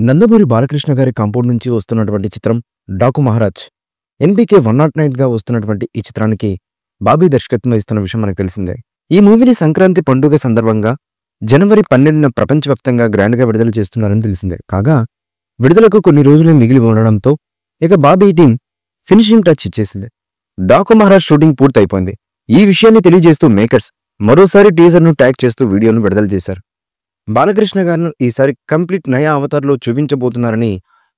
నందమూరి బాలకృష్ణ గారి కాంపౌండ్ నుంచి వస్తున్నటువంటి చిత్రం డాకు మహారాజ్. ఎన్బీకే 109గా వస్తున్నటువంటి ఈ చిత్రానికి బాబీ దర్శకత్వం వహిస్తున్న విషయం మనకు తెలిసిందే. ఈ మూవీని సంక్రాంతి పండుగ సందర్భంగా జనవరి 12న ప్రపంచవ్యాప్తంగా గ్రాండ్గా విడుదల చేస్తున్నారని తెలిసిందే. కాగా విడుదలకు కొన్ని రోజులే మిగిలి ఉండడంతో ఇక బాబీ టీం ఫినిషింగ్ టచ్ ఇచ్చేసింది. డాకు మహారాజ్ షూటింగ్ పూర్తయిపోయింది. ఈ విషయాన్ని తెలియజేస్తూ మేకర్స్ మరోసారి టీజర్ను ట్యాగ్ చేస్తూ వీడియోను విడుదల చేశారు. బాలకృష్ణ గారిను ఈసారి కంప్లీట్ నయా అవతార్లో చూపించబోతున్నారని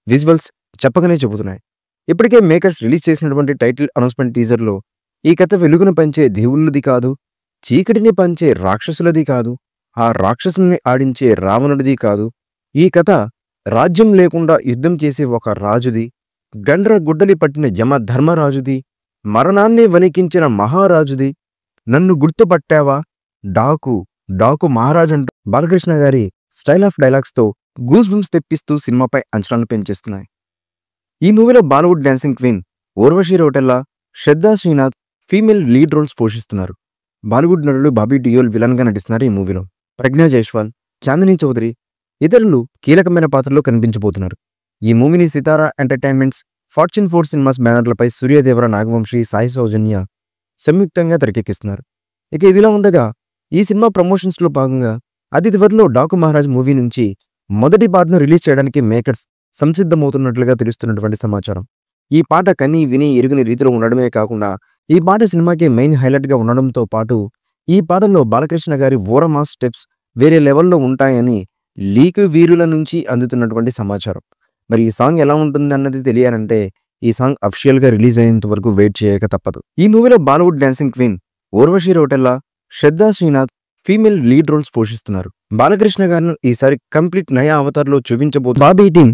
విజువల్స్ చెప్పకనే చెబుతున్నాయి. ఇప్పటికే మేకర్స్ రిలీజ్ చేసినటువంటి టైటిల్ అనౌన్స్మెంట్ టీజర్లో ఈ కథ వెలుగును పంచే దేవుళ్ళది కాదు, చీకటిని పంచే రాక్షసులది కాదు, ఆ రాక్షసుల్ని ఆడించే రావణుడిది కాదు, ఈ కథ రాజ్యం లేకుండా యుద్ధం చేసే ఒక రాజుది, గండ్ర గుడ్డలి పట్టిన యమ ధర్మరాజుది, మరణాన్ని వణికించిన మహారాజుది, నన్ను గుర్తుపట్టావా డాకు డాకు మహారాజ్ అంటూ బాలకృష్ణ గారి స్టైల్ ఆఫ్ డైలాగ్స్తో గూస్ బంప్స్ తెప్పిస్తూ సినిమాపై అంచనాలు పెంచేస్తున్నాయి. ఈ మూవీలో బాలీవుడ్ డాన్సింగ్ క్వీన్ ఊర్వశి రౌటెల్లా, శ్రద్ధా శ్రీనాథ్ ఫీమేల్ లీడ్ రోల్స్ పోషిస్తున్నారు. బాలీవుడ్ నటుడు బాబీ డియోల్ విలన్గా నటిస్తున్నారు. ఈ మూవీలో ప్రజ్ఞా జైస్వాల్, చాందినీ చౌదరి ఇతరులు కీలకమైన పాత్రలో కనిపించబోతున్నారు. ఈ మూవీని సితారా ఎంటర్టైన్మెంట్స్, ఫార్చ్యూన్ 4 సినిమాస్ బ్యానర్లపై సూర్యదేవర, నాగవంశీ, సాయి సౌజన్య సంయుక్తంగా తెరకెక్కిస్తున్నారు. ఇక ఇదిలా ఉండగా ఈ సినిమా ప్రమోషన్స్లో భాగంగా అతి త్వరలో డాకు మహారాజ్ మూవీ నుంచి మొదటి పాటను రిలీజ్ చేయడానికి మేకర్స్ సంసిద్ధమవుతున్నట్లుగా తెలుస్తున్నటువంటి సమాచారం. ఈ పాట కని విని ఎరుగని రీతిలో ఉండడమే కాకుండా ఈ పాట సినిమాకి మెయిన్ హైలైట్గా ఉండడంతో పాటు ఈ పాటలో బాలకృష్ణ గారి ఓరమాస్ స్టెప్స్ వేరే లెవెల్లో ఉంటాయని లీక్ వీరుల నుంచి అందుతున్నటువంటి సమాచారం. మరి ఈ సాంగ్ ఎలా ఉంటుంది అన్నది తెలియాలంటే ఈ సాంగ్ అఫిషియల్గా రిలీజ్ అయ్యేంత వరకు వెయిట్ చేయక తప్పదు. ఈ మూవీలో బాలీవుడ్ డాన్సింగ్ క్వీన్ ఊర్వశి రౌటెల్లా, శ్రద్ధా శ్రీనాథ్ ఫీమేల్ లీడ్ రోల్స్ పోషిస్తున్నారు. బాలకృష్ణ గారిను ఈసారి కంప్లీట్ నయా అవతార్లో చూపించబోతున్న బాబీ టీం